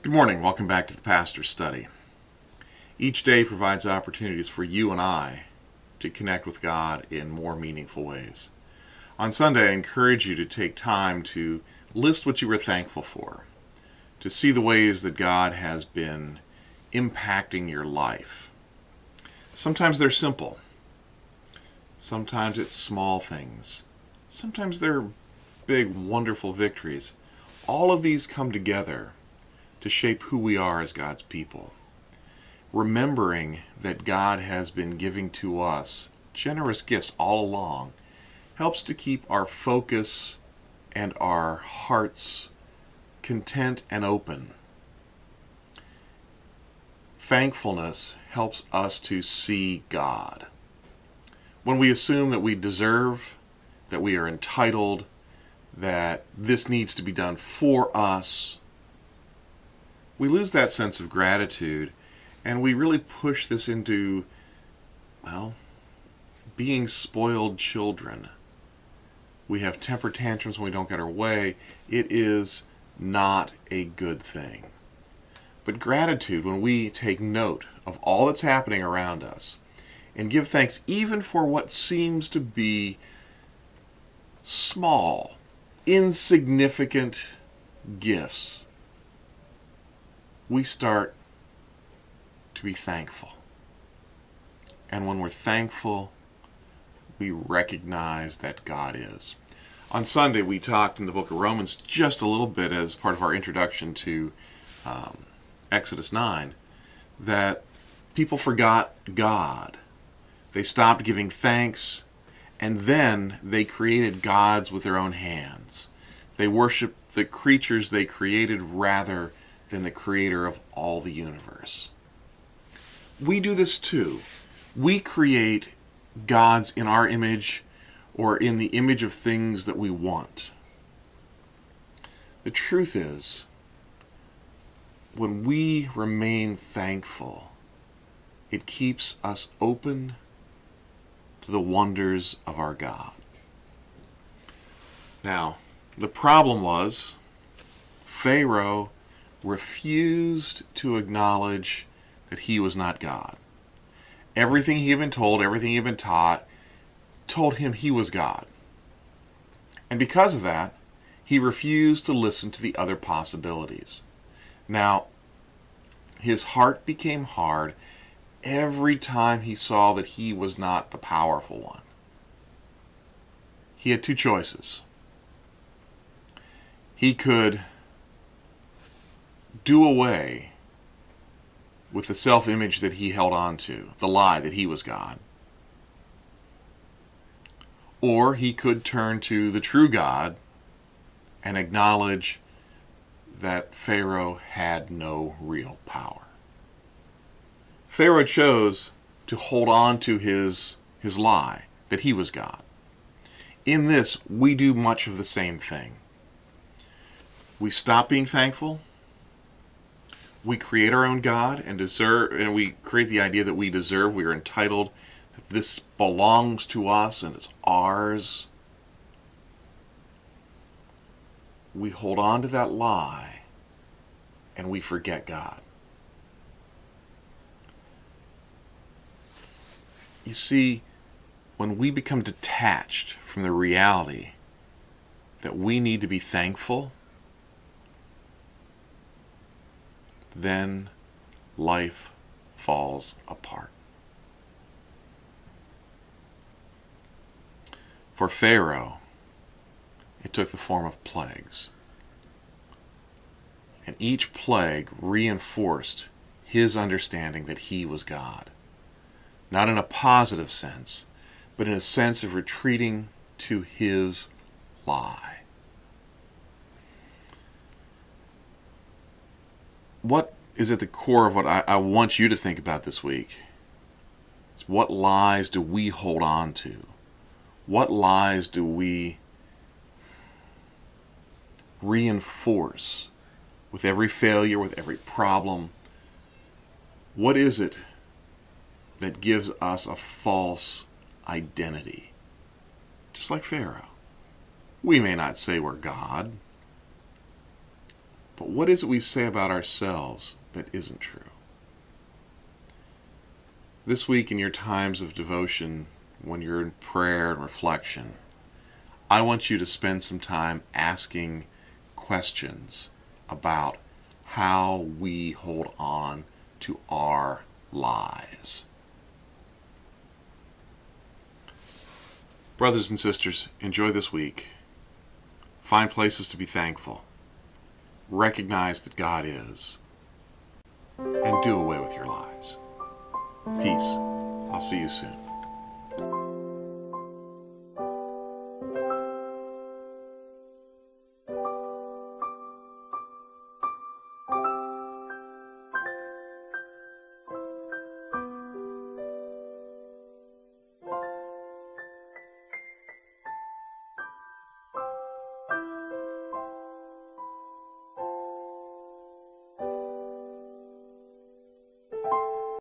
Good morning. Welcome back to the Pastor's Study. Each day provides opportunities for you and I to connect with God in more meaningful ways. On Sunday, I encourage you to take time to list what you were thankful for, to see the ways that God has been impacting your life. Sometimes they're simple. Sometimes it's small things. Sometimes they're big, wonderful victories. All of these come together to shape who we are as God's people. Remembering that God has been giving to us generous gifts all along helps to keep our focus and our hearts content and open. Thankfulness helps us to see God. When we assume that we deserve, that we are entitled, that this needs to be done for us, we lose that sense of gratitude, and we really push this into, being spoiled children. We have temper tantrums when we don't get our way. It is not a good thing. But gratitude, when we take note of all that's happening around us and give thanks even for what seems to be small, insignificant gifts, we start to be thankful. And when we're thankful, we recognize that God is. On Sunday, we talked in the book of Romans just a little bit as part of our introduction to Exodus 9, that people forgot God. They stopped giving thanks, and then they created gods with their own hands. They worshiped the creatures they created rather than the creator of all the universe. We do this too. We create gods in our image or in the image of things that we want. The truth is, when we remain thankful, it keeps us open to the wonders of our God. Now, the problem was Pharaoh refused to acknowledge that he was not God. Everything he had been told, everything he had been taught, told him he was God. And because of that, he refused to listen to the other possibilities. Now, his heart became hard every time he saw that he was not the powerful one. He had two choices. He could do away with the self-image that he held on to, the lie that he was God. Or he could turn to the true God and acknowledge that Pharaoh had no real power. Pharaoh chose to hold on to his lie, that he was God. In this, we do much of the same thing. We stop being thankful. We create our own God and we create the idea that we deserve, we are entitled, that this belongs to us and it's ours. We hold on to that lie and we forget God. You see, when we become detached from the reality that we need to be thankful, then life falls apart. For Pharaoh, it took the form of plagues. And each plague reinforced his understanding that he was God. Not in a positive sense, but in a sense of retreating to his lie. What is at the core of what I want you to think about this week? It's what lies do we hold on to? What lies do we reinforce with every failure, with every problem? What is it that gives us a false identity? Just like Pharaoh. We may not say we're God, but what is it we say about ourselves that isn't true? This week in your times of devotion, when you're in prayer and reflection, I want you to spend some time asking questions about how we hold on to our lies. Brothers and sisters, enjoy this week. Find places to be thankful. Recognize that God is. And do away with your lies. Peace. I'll see you soon.